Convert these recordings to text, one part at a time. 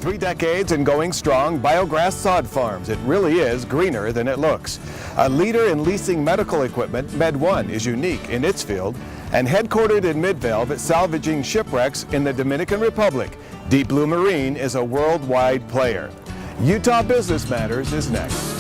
3 decades and going strong, Biograss Sod Farms. It really is greener than it looks. A leader in leasing medical equipment, MedOne is unique in its field, and headquartered in Mid-Velvet, salvaging shipwrecks in the Dominican Republic, Deep Blue Marine is a worldwide player. Utah Business Matters is next.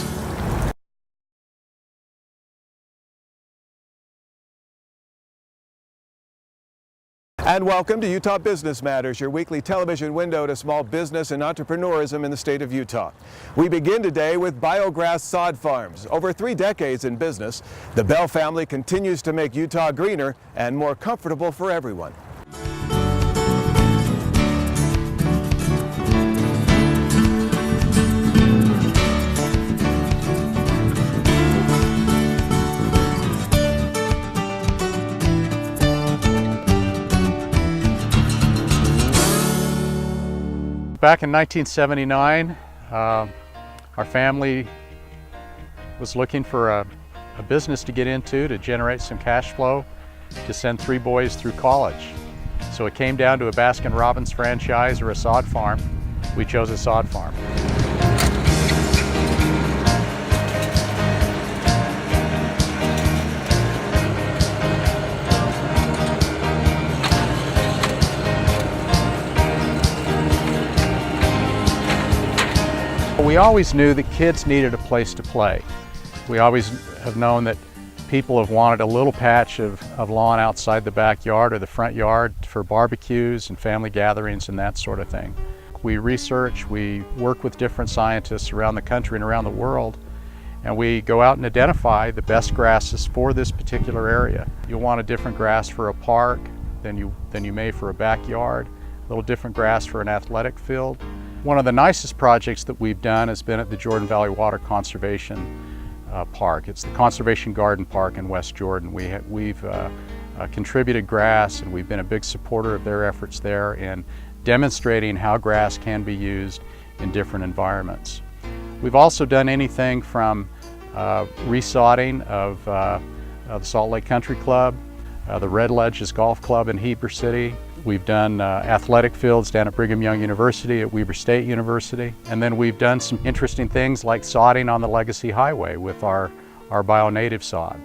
And welcome to Utah Business Matters, your weekly television window to small business and entrepreneurism in the state of Utah. We begin today with Biograss Sod Farms. Over 3 decades in business, the Bell family continues to make Utah greener and more comfortable for everyone. Back in 1979, our family was looking for a business to get into to generate some cash flow to send 3 boys through college. So it came down to a Baskin-Robbins franchise or a sod farm. We chose a sod farm. We always knew that kids needed a place to play. We always have known that people have wanted a little patch of lawn outside the backyard or the front yard for barbecues and family gatherings and that sort of thing. We research, we work with different scientists around the country and around the world, and we go out and identify the best grasses for this particular area. You'll want a different grass for a park than you may for a backyard, a little different grass for an athletic field. One of the nicest projects that we've done has been at the Jordan Valley Water Conservation Park. It's the Conservation Garden Park in West Jordan. We've contributed grass, and we've been a big supporter of their efforts there in demonstrating how grass can be used in different environments. We've also done anything from resodding of the Salt Lake Country Club, the Red Ledges Golf Club in Heber City. We've done athletic fields down at Brigham Young University, at Weber State University. And then we've done some interesting things like sodding on the Legacy Highway with our bio-native sod.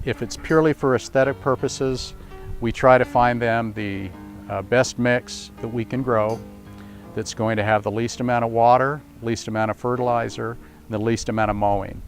If it's purely for aesthetic purposes, we try to find them the best mix that we can grow that's going to have the least amount of water, least amount of fertilizer, and the least amount of mowing.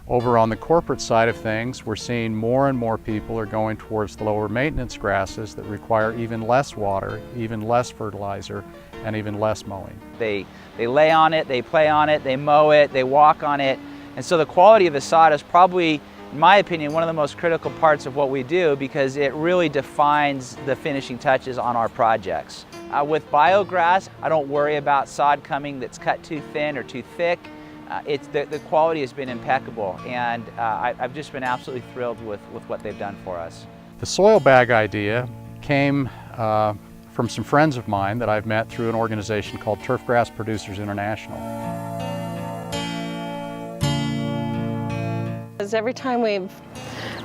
Over on the corporate side of things, we're seeing more and more people are going towards the lower maintenance grasses that require even less water, even less fertilizer, and even less mowing. They lay on it, they play on it, they mow it, they walk on it. And so the quality of the sod is probably, in my opinion, one of the most critical parts of what we do because it really defines the finishing touches on our projects. With biograss, I don't worry about sod coming that's cut too thin or too thick. The quality has been impeccable, and I've just been absolutely thrilled with what they've done for us. The soil bag idea came from some friends of mine that I've met through an organization called Turfgrass Producers International. Every time we've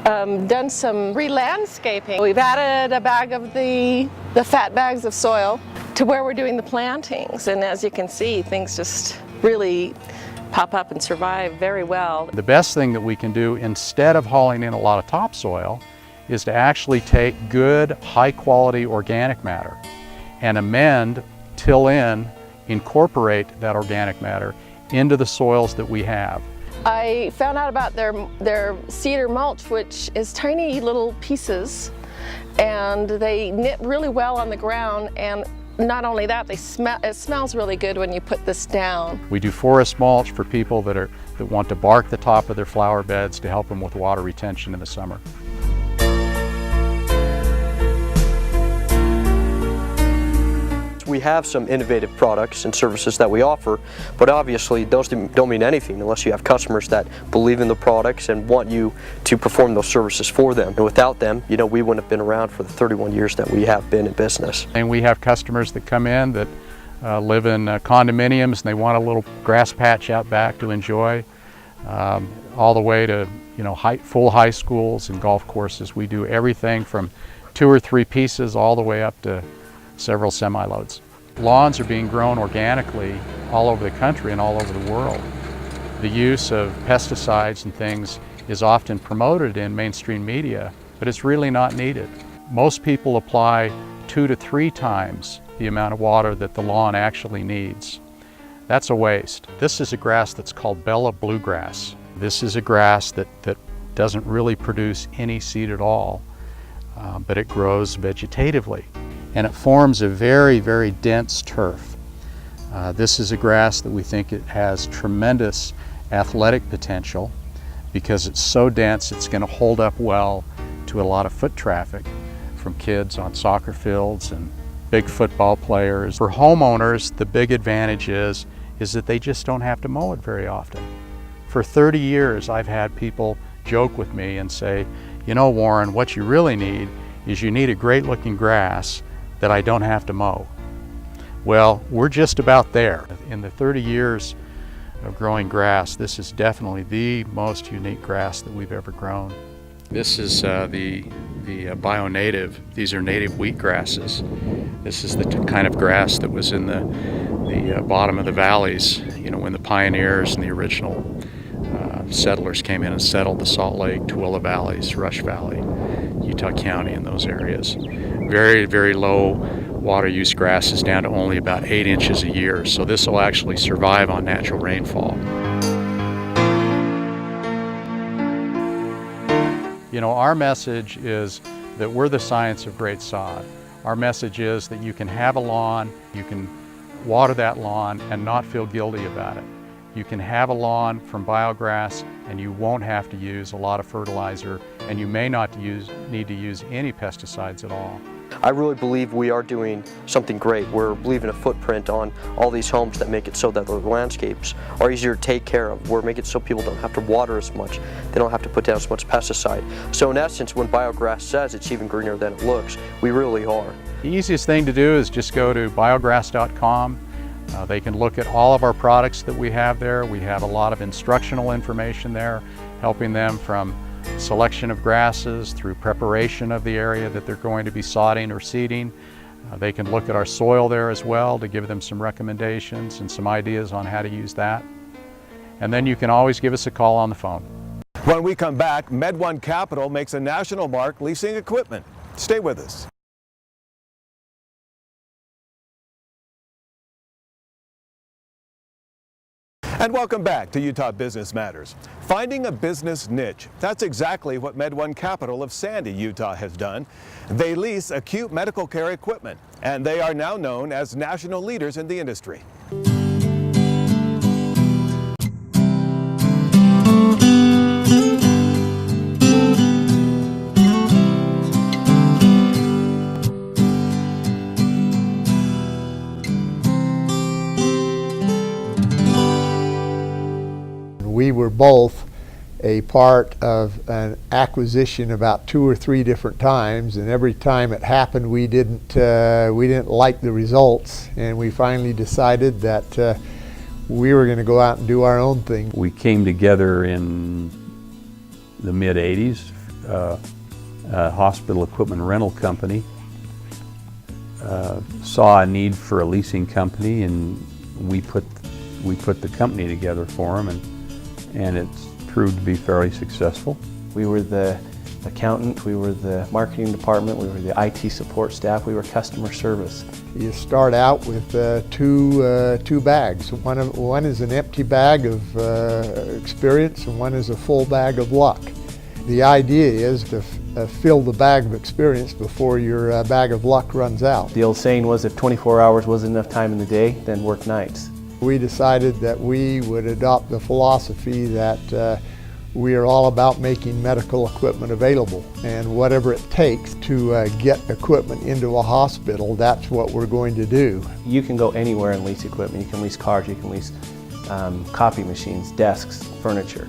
done some re-landscaping, we've added a bag of the fat bags of soil to where we're doing the plantings, and as you can see, things just really pop up and survive very well. The best thing that we can do instead of hauling in a lot of topsoil is to actually take good, high-quality organic matter and amend, till in, incorporate that organic matter into the soils that we have. I found out about their cedar mulch, which is tiny little pieces, and they knit really well on the ground, and not only that, it smells really good when you put this down. We do forest mulch for people that want to bark the top of their flower beds to help them with water retention in the summer. We have some innovative products and services that we offer, but obviously those don't mean anything unless you have customers that believe in the products and want you to perform those services for them. And without them, you know, we wouldn't have been around for the 31 years that we have been in business. And we have customers that come in that live in condominiums and they want a little grass patch out back to enjoy, all the way to full high schools and golf courses. We do everything from 2 or 3 pieces all the way up to several semi-loads. Lawns are being grown organically all over the country and all over the world. The use of pesticides and things is often promoted in mainstream media, but it's really not needed. Most people apply 2 to 3 times the amount of water that the lawn actually needs. That's a waste. This is a grass that's called Bella bluegrass. This is a grass that doesn't really produce any seed at all, but it grows vegetatively. And it forms a very, very dense turf. This is a grass that we think it has tremendous athletic potential because it's so dense it's going to hold up well to a lot of foot traffic from kids on soccer fields and big football players. For homeowners, the big advantage is that they just don't have to mow it very often. For 30 years, I've had people joke with me and say, you know, Warren, what you really need is you need a great looking grass that I don't have to mow. Well, we're just about there. In the 30 years of growing grass, this is definitely the most unique grass that we've ever grown. This is the bio-native. These are native wheat grasses. This is the kind of grass that was in the bottom of the valleys, you know, when the pioneers and the original settlers came in and settled the Salt Lake, Tooele valleys, Rush Valley, Utah County, and those areas. Very, very low water use grasses down to only about 8 inches a year, so this will actually survive on natural rainfall. You know, our message is that we're the science of great sod. Our message is that you can have a lawn, you can water that lawn and not feel guilty about it. You can have a lawn from biograss and you won't have to use a lot of fertilizer, and you may not need to use any pesticides at all. I really believe we are doing something great. We're leaving a footprint on all these homes that make it so that the landscapes are easier to take care of. We're making it so people don't have to water as much. They don't have to put down as much pesticide. So in essence, when biograss says it's even greener than it looks, we really are. The easiest thing to do is just go to biograss.com. They can look at all of our products that we have there. We have a lot of instructional information there, helping them from selection of grasses through preparation of the area that they're going to be sodding or seeding. They can look at our soil there as well to give them some recommendations and some ideas on how to use that. And then you can always give us a call on the phone. When we come back, MedOne Capital makes a national mark leasing equipment. Stay with us. And welcome back to Utah Business Matters. Finding a business niche. That's exactly what MedOne Capital of Sandy, Utah has done. They lease acute medical care equipment, and they are now known as national leaders in the industry. We were both a part of an acquisition about 2 or 3 different times, and every time it happened we didn't like the results, and we finally decided that we were going to go out and do our own thing. We came together in the mid-'80s, a hospital equipment rental company saw a need for a leasing company, and we put the company together for them, and it's proved to be fairly successful. We were the accountant, we were the marketing department, we were the IT support staff, we were customer service. You start out with two bags. One is an empty bag of experience, and one is a full bag of luck. The idea is to fill the bag of experience before your bag of luck runs out. The old saying was, if 24 hours wasn't enough time in the day, then work nights. We decided that we would adopt the philosophy that we are all about making medical equipment available, and whatever it takes to get equipment into a hospital, that's what we're going to do. You can go anywhere and lease equipment. You can lease cars, you can lease copy machines, desks, furniture.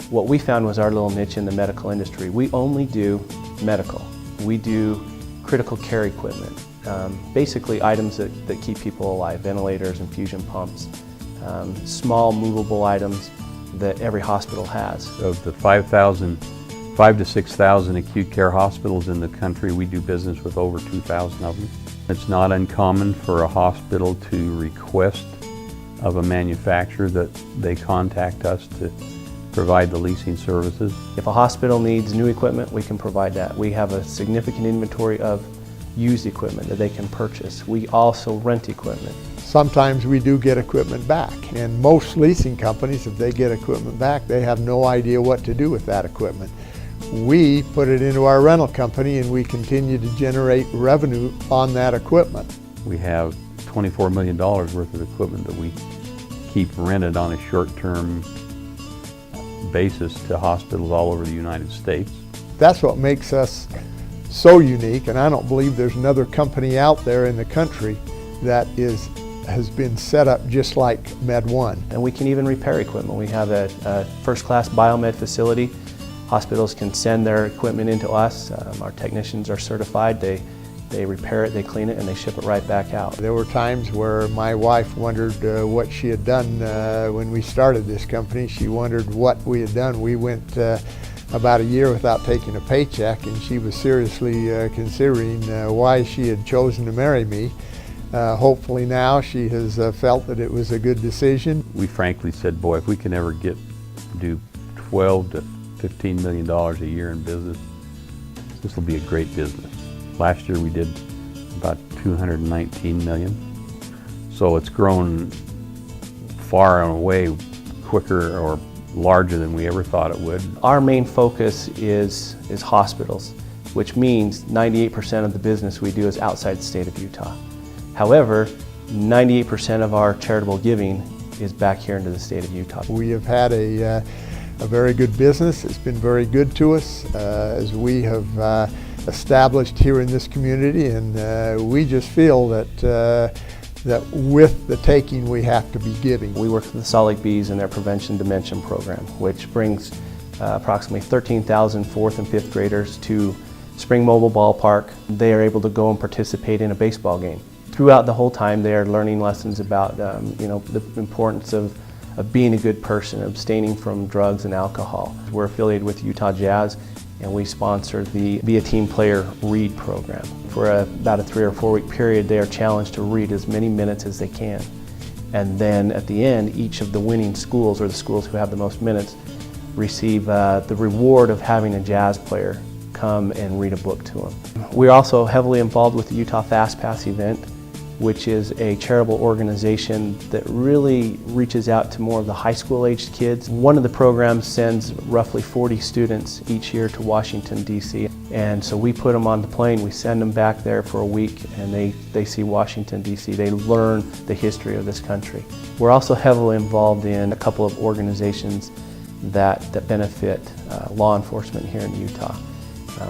What we found was our little niche in the medical industry. We only do medical. We do critical care equipment. Basically items that keep people alive, ventilators, infusion pumps, small movable items that every hospital has. Of the 5,000 5,000 to 6,000 acute care hospitals in the country. We do business with over 2,000 of them. It's not uncommon for a hospital to request of a manufacturer that they contact us to provide the leasing services. If a hospital needs new equipment, we can provide that. We have a significant inventory of used equipment that they can purchase. We also rent equipment. Sometimes we do get equipment back, and most leasing companies, if they get equipment back, they have no idea what to do with that equipment. We put it into our rental company and we continue to generate revenue on that equipment. We have $24 million worth of equipment that we keep rented on a short-term basis to hospitals all over the United States. That's what makes us so unique, and I don't believe there's another company out there in the country that has been set up just like MedOne. And we can even repair equipment. We have a first-class biomed facility. Hospitals can send their equipment into us. Our technicians are certified. They repair it, they clean it, and they ship it right back out. There were times where my wife wondered what she had done when we started this company. She wondered what we had done. We went about a year without taking a paycheck, and she was seriously considering why she had chosen to marry me. Hopefully now she has felt that it was a good decision. We frankly said, boy, if we can ever do 12 to $15 million a year in business, this will be a great business. Last year we did about $219 million. So it's grown far and away quicker or larger than we ever thought it would. Our main focus is hospitals, which means 98% of the business we do is outside the state of Utah. However, 98% of our charitable giving is back here into the state of Utah. We have had a very good business. It's been very good to us as we have established here in this community, and we just feel that with the taking we have to be giving. We work with the Salt Lake Bees and their Prevention Dimension program, which brings approximately 13,000 4th and 5th graders to Spring Mobile Ballpark. They are able to go and participate in a baseball game. Throughout the whole time they are learning lessons about the importance of being a good person, abstaining from drugs and alcohol. We're affiliated with Utah Jazz, and we sponsor the Be a Team Player Read program. For about a 3 or 4 week period, they are challenged to read as many minutes as they can. And then at the end, each of the winning schools, or the schools who have the most minutes, receive the reward of having a jazz player come and read a book to them. We're also heavily involved with the Utah Fast Pass event, which is a charitable organization that really reaches out to more of the high school aged kids. One of the programs sends roughly 40 students each year to Washington, D.C. And so we put them on the plane, we send them back there for a week, and they see Washington, D.C. They learn the history of this country. We're also heavily involved in a couple of organizations that benefit law enforcement here in Utah.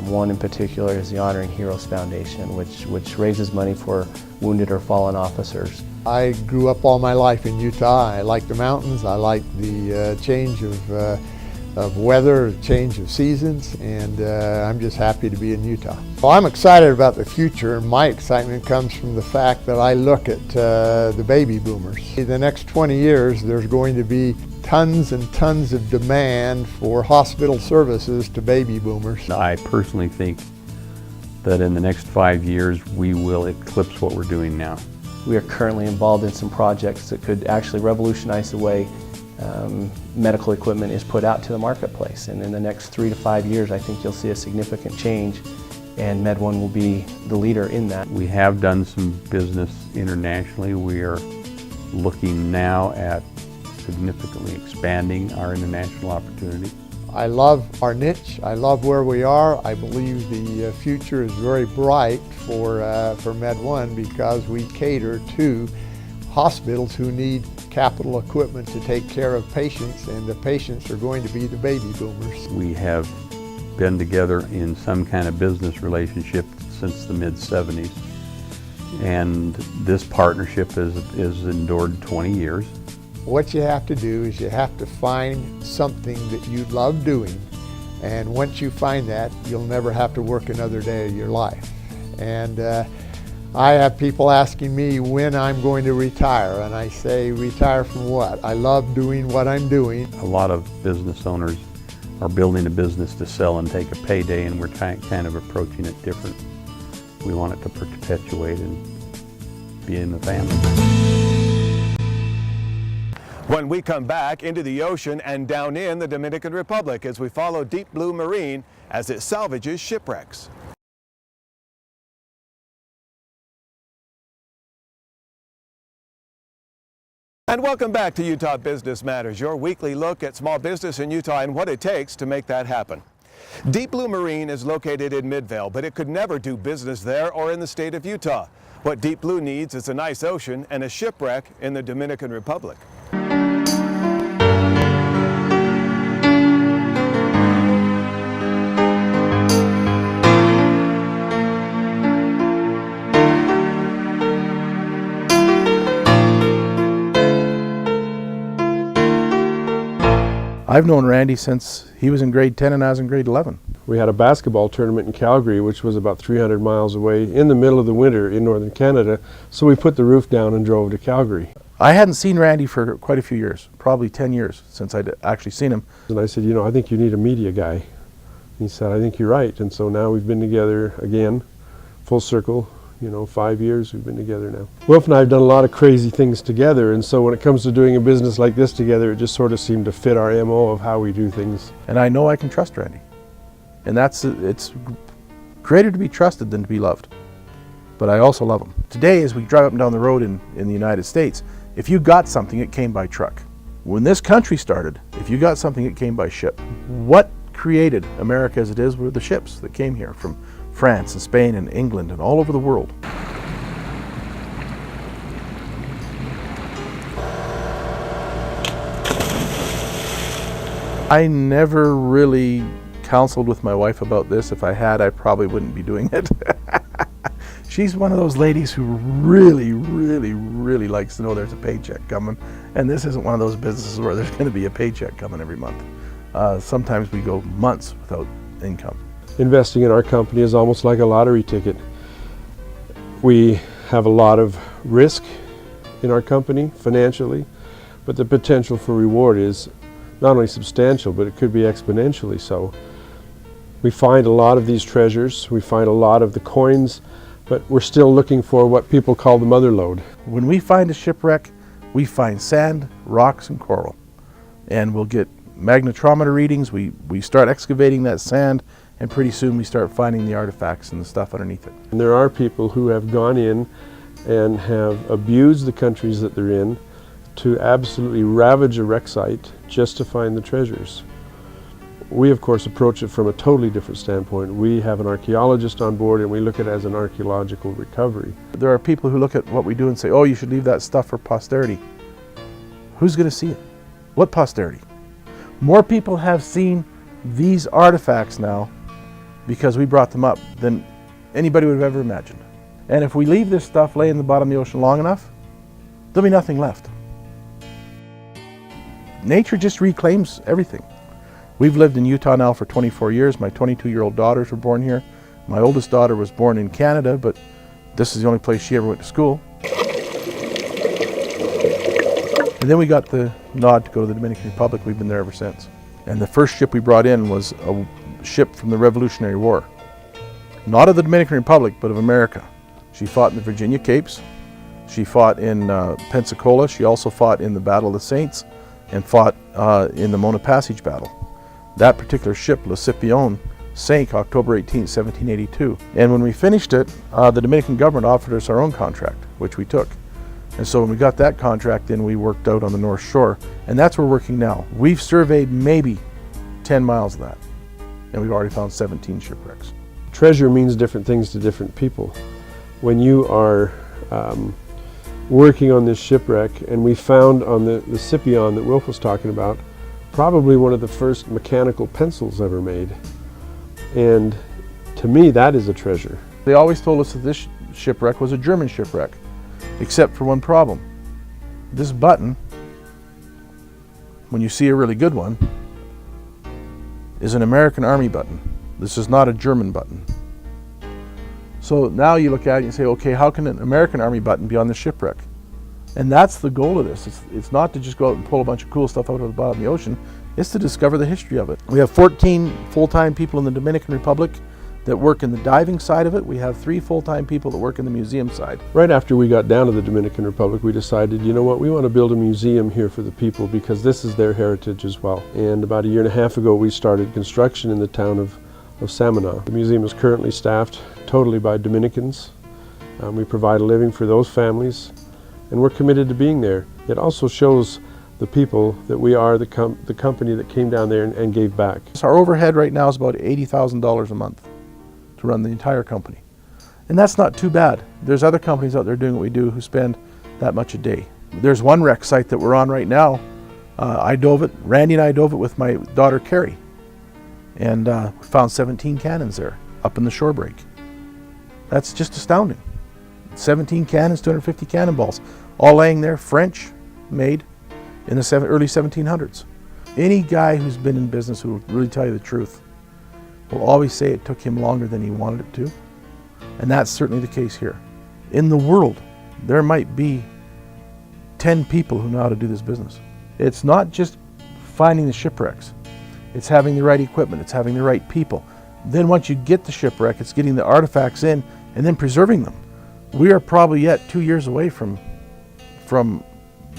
One in particular is the Honoring Heroes Foundation, which raises money for wounded or fallen officers. I grew up all my life in Utah. I like the mountains. I like the change of weather, change of seasons, and I'm just happy to be in Utah. Well, I'm excited about the future, and my excitement comes from the fact that I look at the baby boomers. In the next 20 years, there's going to be tons and tons of demand for hospital services to baby boomers. I personally think that in the next 5 years we will eclipse what we're doing now. We are currently involved in some projects that could actually revolutionize the way medical equipment is put out to the marketplace. And in the next 3 to 5 years, I think you'll see a significant change, and MedOne will be the leader in that. We have done some business internationally. We are looking now at significantly expanding our international opportunity. I love our niche. I love where we are. I believe the future is very bright for MedOne because we cater to hospitals who need capital equipment to take care of patients, and the patients are going to be the baby boomers. We have been together in some kind of business relationship since the mid-70s, and this partnership is endured 20 years. What you have to do is you have to find something that you love doing, and once you find that, you'll never have to work another day of your life. And I have people asking me when I'm going to retire, and I say, retire from what? I love doing what I'm doing. A lot of business owners are building a business to sell and take a payday, and we're kind of approaching it different. We want it to perpetuate and be in the family. When we come back into the ocean and down in the Dominican Republic as we follow Deep Blue Marine as it salvages shipwrecks. And welcome back to Utah Business Matters, your weekly look at small business in Utah and what it takes to make that happen. Deep Blue Marine is located in Midvale, but it could never do business there or in the state of Utah. What Deep Blue needs is a nice ocean and a shipwreck in the Dominican Republic. I've known Randy since he was in grade 10 and I was in grade 11. We had a basketball tournament in Calgary, which was about 300 miles away in the middle of the winter in northern Canada, so we put the roof down and drove to Calgary. I hadn't seen Randy for quite a few years, probably 10 years since I'd actually seen him. And I said, you know, I think you need a media guy. He said, I think you're right. And so now we've been together again, full circle. You know, 5 years we've been together now. Wilf and I have done a lot of crazy things together, and so when it comes to doing a business like this together, it just sort of seemed to fit our MO of how we do things. And I know I can trust Randy. And it's greater to be trusted than to be loved. But I also love him. Today, as we drive up and down the road in the United States, if you got something, it came by truck. When this country started, if you got something, it came by ship. What created America as it is were the ships that came here from France and Spain and England and all over the world. I never really counseled with my wife about this. If I had, I probably wouldn't be doing it. She's one of those ladies who really, really, really likes to know there's a paycheck coming. And this isn't one of those businesses where there's going to be a paycheck coming every month. Sometimes we go months without income. Investing in our company is almost like a lottery ticket. We have a lot of risk in our company financially, but the potential for reward is not only substantial, but it could be exponentially so. We find a lot of these treasures, we find a lot of the coins, but we're still looking for what people call the mother lode. When we find a shipwreck, we find sand, rocks, and coral. And we'll get magnetometer readings, we start excavating that sand, and pretty soon we start finding the artifacts and the stuff underneath it. And there are people who have gone in and have abused the countries that they're in to absolutely ravage a wreck site just to find the treasures. We of course approach it from a totally different standpoint. We have an archaeologist on board and we look at it as an archaeological recovery. There are people who look at what we do and say, oh, you should leave that stuff for posterity. Who's going to see it? What posterity? More people have seen these artifacts now because we brought them up than anybody would have ever imagined. And if we leave this stuff laying in the bottom of the ocean long enough, there'll be nothing left. Nature just reclaims everything. We've lived in Utah now for 24 years. My 22-year-old daughters were born here. My oldest daughter was born in Canada, but this is the only place she ever went to school. And then we got the nod to go to the Dominican Republic. We've been there ever since. And the first ship we brought in was a ship from the Revolutionary War. Not of the Dominican Republic, but of America. She fought in the Virginia Capes. She fought in Pensacola. She also fought in the Battle of the Saints and fought in the Mona Passage Battle. That particular ship, Le Scipione, sank October 18, 1782. And when we finished it, the Dominican government offered us our own contract, which we took. And so when we got that contract, then we worked out on the North Shore. And that's where we're working now. We've surveyed maybe 10 miles of that. And we've already found 17 shipwrecks. Treasure means different things to different people. When you are working on this shipwreck, and we found on the Scipion that Wilf was talking about, probably one of the first mechanical pencils ever made. And to me, that is a treasure. They always told us that this shipwreck was a German shipwreck, except for one problem. This button, when you see a really good one, is an American Army button. This is not a German button. So now you look at it and you say, okay, how can an American Army button be on the shipwreck? And that's the goal of this. It's not to just go out and pull a bunch of cool stuff out of the bottom of the ocean. is to discover the history of it. We have 14 full-time people in the Dominican Republic that work in the diving side of it. We have 3 full-time people that work in the museum side. Right after we got down to the Dominican Republic, we decided, you know what, we want to build a museum here for the people because this is their heritage as well. And about 1.5 years ago, we started construction in the town of Samaná. The museum is currently staffed totally by Dominicans. We provide a living for those families, and we're committed to being there. It also shows the people that we are the company that came down there and gave back. So our overhead right now is about $80,000 a month to run the entire company. And that's not too bad. There's other companies out there doing what we do who spend that much a day. There's one wreck site that we're on right now. I dove it, Randy and I dove it with my daughter Carrie. And we found 17 cannons there up in the shore break. That's just astounding. 17 cannons, 250 cannonballs, all laying there, French made in the early 1700s. Any guy who's been in business who will really tell you the truth will always say it took him longer than he wanted it to. And that's certainly the case here. In the world, there might be 10 people who know how to do this business. It's not just finding the shipwrecks. It's having the right equipment, it's having the right people. Then once you get the shipwreck, it's getting the artifacts in and then preserving them. We are probably yet 2 years away from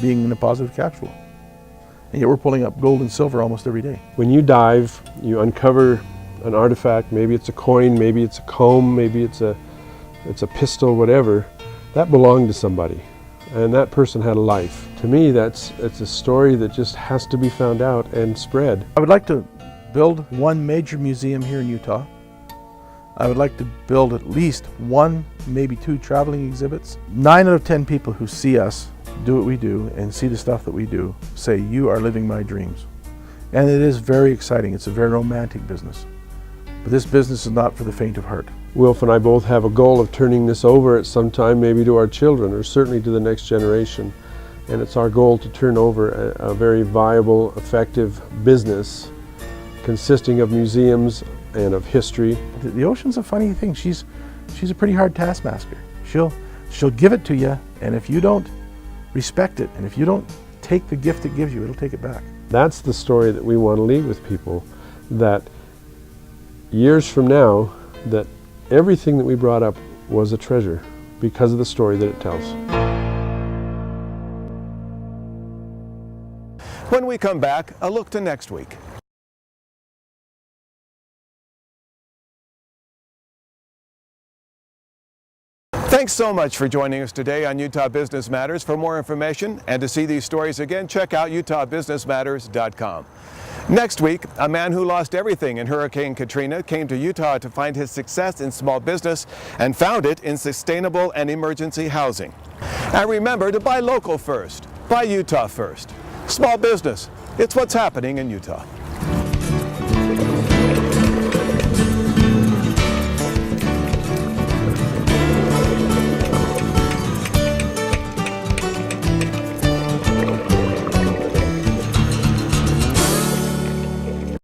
being in a positive cash flow. And yet we're pulling up gold and silver almost every day. When you dive, you uncover an artifact, maybe it's a coin, maybe it's a comb, maybe it's a pistol, whatever, that belonged to somebody. And that person had a life. To me, it's a story that just has to be found out and spread. I would like to build one major museum here in Utah. I would like to build at least 1, maybe 2 traveling exhibits. 9 out of 10 people who see us do what we do and see the stuff that we do say, you are living my dreams. And it is very exciting. It's a very romantic business. But this business is not for the faint of heart. Wilf and I both have a goal of turning this over at some time, maybe to our children or certainly to the next generation. And it's our goal to turn over a very viable, effective business consisting of museums and of history. The ocean's a funny thing. She's a pretty hard taskmaster. She'll give it to you, and if you don't respect it, and if you don't take the gift it gives you, it'll take it back. That's the story that we want to leave with people, that years from now, that everything that we brought up was a treasure because of the story that it tells. When we come back, a look to next week. Thanks so much for joining us today on Utah Business Matters. For more information and to see these stories again, check out utahbusinessmatters.com. Next week, a man who lost everything in Hurricane Katrina came to Utah to find his success in small business and found it in sustainable and emergency housing. And remember to buy local first, buy Utah first. Small business, it's what's happening in Utah.